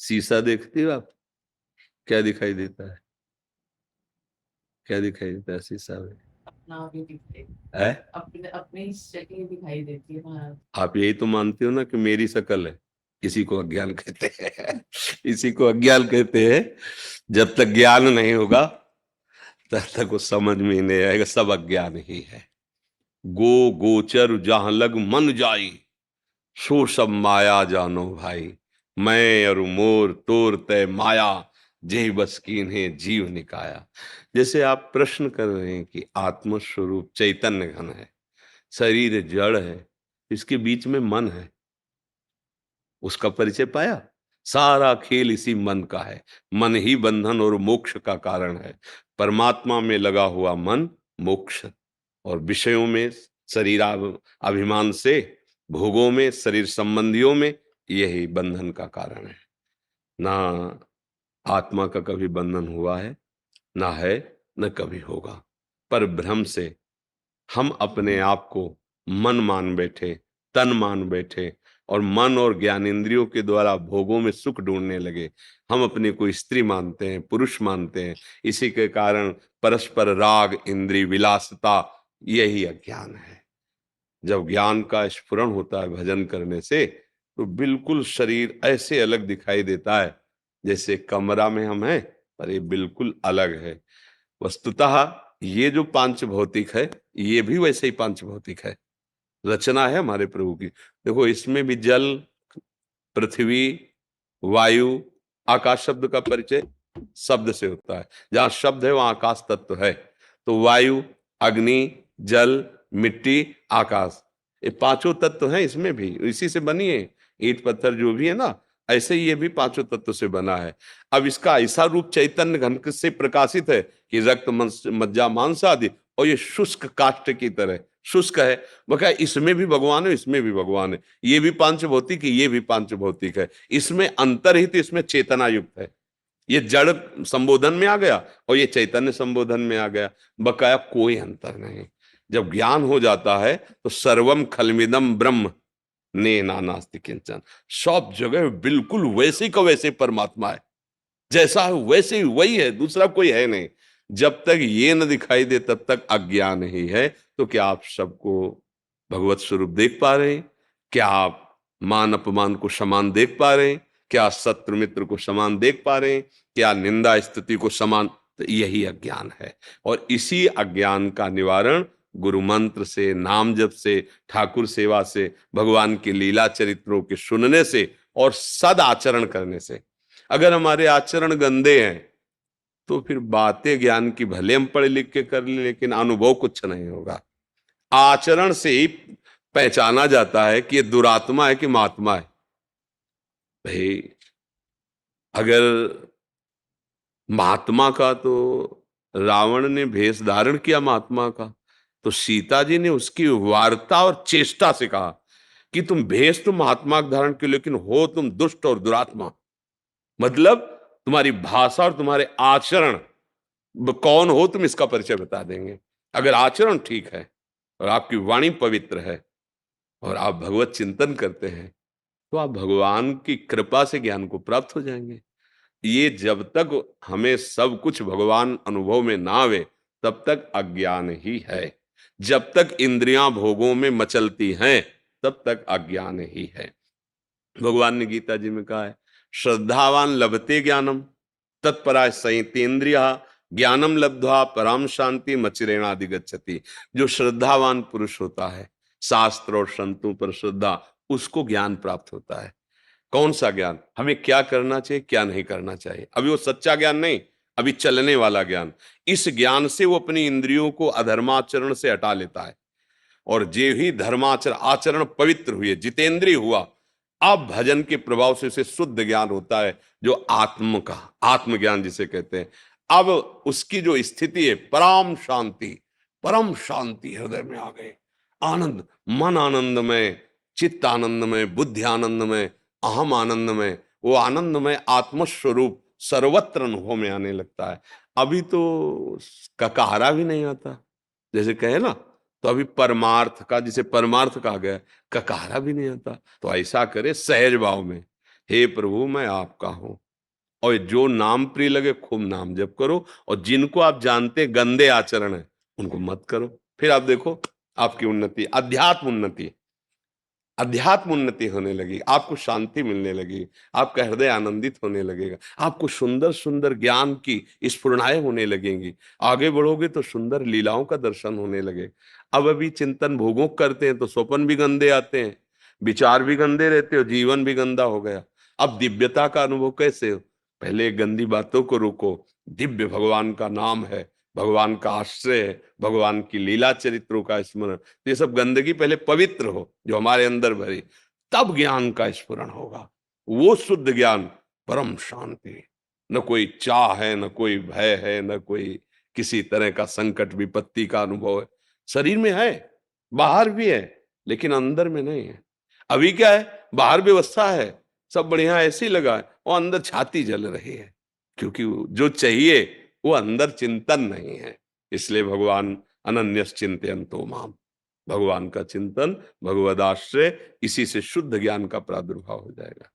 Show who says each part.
Speaker 1: शीशा देखते हो आप? क्या दिखाई देता है? क्या दिखाई देता है शीशा में?
Speaker 2: अपना भी दिखते,
Speaker 1: है?
Speaker 2: अपने अपनी ही शक्ल दिखाई देती है महाराज।
Speaker 1: आप यही तो मानते हो ना कि मेरी शक्ल है। इसी को अज्ञान कहते हैं। इसी को अज्ञान कहते हैं। जब तक ज्ञान नहीं होगा तब तक वो समझ में ही नहीं आएगा, सब अज्ञान ही है। गो गोचर जहां लग मन जाई, सो सब माया जानो भाई। मैं और मोर तोर तय माया, जेहि बस कीन्हे जीव निकाया। जैसे आप प्रश्न कर रहे हैं कि आत्म स्वरूप चैतन्य घन है, शरीर जड़ है, इसके बीच में मन है, उसका परिचय पाया। सारा खेल इसी मन का है। मन ही बंधन और मोक्ष का कारण है। परमात्मा में लगा हुआ मन मोक्ष, और विषयों में, अभिमान से, भोगों में, शरीर संबंधियों में, यही बंधन का कारण है। ना आत्मा का कभी बंधन हुआ है, ना है, न कभी होगा। पर भ्रम से हम अपने आप को मन मान बैठे, तन मान बैठे, और मन और ज्ञानेंद्रियों के द्वारा भोगों में सुख ढूंढने लगे। हम अपने को स्त्री मानते हैं, पुरुष मानते हैं। इसी के कारण परस्पर राग, इंद्रिय विलासिता, यही अज्ञान है। जब ज्ञान का स्फुरण होता है भजन करने से, तो बिल्कुल शरीर ऐसे अलग दिखाई देता है जैसे कमरा में हम हैं, पर ये बिल्कुल अलग है। वस्तुतः ये जो पांच भौतिक है, ये भी वैसे ही पांच भौतिक है, रचना है हमारे प्रभु की। देखो, इसमें भी जल, पृथ्वी, वायु, आकाश शब्द का परिचय शब्द से होता है। जहां शब्द है वहां आकाश तत्व है। तो वायु, अग्नि, जल, मिट्टी, आकाश, ये पांचों तत्व हैं इसमें भी, इसी से बनी है। ईंट पत्थर जो भी है ना, ऐसे ही ये भी पांचों तत्व से बना है। अब इसका ऐसा रूप चैतन्य घन से प्रकाशित है कि रक्त, मज्जा, मांस आदि, और ये शुष्क काष्ठ की तरह शुष्क है। बका इसमें भी भगवान है, इसमें भी भगवान है। ये भी पांच भौतिक है, ये भी पांच भौतिक है। इसमें अंतर ही तो इसमें चेतना युक्त है। ये जड़ संबोधन में आ गया और ये चैतन्य संबोधन में आ गया। बकाया कोई अंतर नहीं। जब ज्ञान हो जाता है तो सर्वम खलमिदम ब्रह्म ने नानास्ति किंचन, सब जगह बिल्कुल वैसे का वैसे परमात्मा है। जैसा है वैसे ही वही है, दूसरा कोई है नहीं। जब तक ये न दिखाई दे तब तक अज्ञान ही है। तो क्या आप सबको भगवत स्वरूप देख पा रहे हैं? क्या आप मान अपमान को समान देख पा रहे हैं? क्या शत्रु मित्र को समान देख पा रहे हैं? क्या निंदा स्तुति को समान? तो यही अज्ञान है। और इसी अज्ञान का निवारण गुरु मंत्र से, नाम जप से, ठाकुर सेवा से, भगवान के लीला चरित्रों के सुनने से और सद आचरण करने से। अगर हमारे आचरण गंदे हैं तो फिर बातें ज्ञान की भले हम पढ़ लिख के कर ले, लेकिन अनुभव कुछ नहीं होगा। आचरण से ही पहचाना जाता है कि ये दुरात्मा है कि महात्मा है। भाई, अगर महात्मा का, तो रावण ने भेष धारण किया महात्मा का, तो सीता जी ने उसकी वार्ता और चेष्टा से कहा कि तुम भेष तो महात्मा का धारण किए, लेकिन हो तुम दुष्ट और दुरात्मा। मतलब तुम्हारी भाषा और तुम्हारे आचरण, कौन हो तुम, इसका परिचय बता देंगे। अगर आचरण ठीक है और आपकी वाणी पवित्र है और आप भगवत चिंतन करते हैं, तो आप भगवान की कृपा से ज्ञान को प्राप्त हो जाएंगे। ये जब तक हमें सब कुछ भगवान अनुभव में ना आवे, तब तक अज्ञान ही है। जब तक इंद्रियां भोगों में मचलती हैं, तब तक अज्ञान ही है। भगवान ने गीता जी में कहा है, श्रद्धावान लभते ज्ञानम तत्परा संयतेन्द्रिय ज्ञानम लब्ध्वा पराम शांति मचिरेणाधिगच्छति। जो श्रद्धावान पुरुष होता है, शास्त्र और संतों पर श्रद्धा, उसको ज्ञान प्राप्त होता है। कौन सा ज्ञान? हमें क्या करना चाहिए, क्या नहीं करना चाहिए। अभी वो सच्चा ज्ञान नहीं, अभी चलने वाला ज्ञान। इस ज्ञान से वो अपनी इंद्रियों को अधर्माचरण से हटा लेता है, और जे ही धर्माचरण आचरण पवित्र हुए, जितेंद्रिय हुआ, अब भजन के प्रभाव से उसे शुद्ध ज्ञान होता है, जो आत्म का, आत्मज्ञान जिसे कहते हैं। अब उसकी जो स्थिति है, परम शांति, परम शांति हृदय में आ गए। आनंद, मन आनंद में, चित्त आनंद में, बुद्धि आनंद में, अहम आनंद में, वो आनंद में आत्मस्वरूप सर्वत्र अनुभव में आने लगता है। अभी तो ककारा भी नहीं आता, जैसे कहे ना, तो अभी परमार्थ का, जिसे परमार्थ कहा गया, ककारा भी नहीं आता। तो ऐसा करे सहज भाव में, हे प्रभु मैं आपका हूं। और जो नाम प्रिय लगे खूब नाम जप करो, और जिनको आप जानते गंदे आचरण है उनको मत करो। फिर आप देखो आपकी उन्नति, अध्यात्म उन्नति होने लगी, आपको शांति मिलने लगी, आपका हृदय आनंदित होने लगेगा, आपको सुंदर सुंदर ज्ञान की स्फुरणाएं होने लगेंगी। आगे बढ़ोगे तो सुंदर लीलाओं का दर्शन होने लगे। अब अभी चिंतन भोगों करते हैं तो स्वप्न भी गंदे आते हैं, विचार भी गंदे रहते हो, जीवन भी गंदा हो गया। अब दिव्यता का अनुभव कैसे हो? पहले गंदी बातों को रोको, दिव्य भगवान का नाम है, भगवान का आश्रय है, भगवान की लीला चरित्रों का स्मरण, तो ये सब गंदगी पहले पवित्र हो जो हमारे अंदर भरी, तब ज्ञान का स्फुरण होगा। वो शुद्ध ज्ञान, परम शांति, न कोई चाह है, न कोई भय है, न कोई किसी तरह का संकट विपत्ति का अनुभव है। शरीर में है, बाहर भी है, लेकिन अंदर में नहीं है। अभी क्या है, बाहर व्यवस्था है, सब बढ़िया ऐसे ही लगा है, और अंदर छाती जल रही है, क्योंकि जो चाहिए वो अंदर चिंतन नहीं है। इसलिए भगवान अनन्यस चिंतयन्तो माम, भगवान का चिंतन, भगवदाश्रय, इसी से शुद्ध ज्ञान का प्रादुर्भाव हो जाएगा।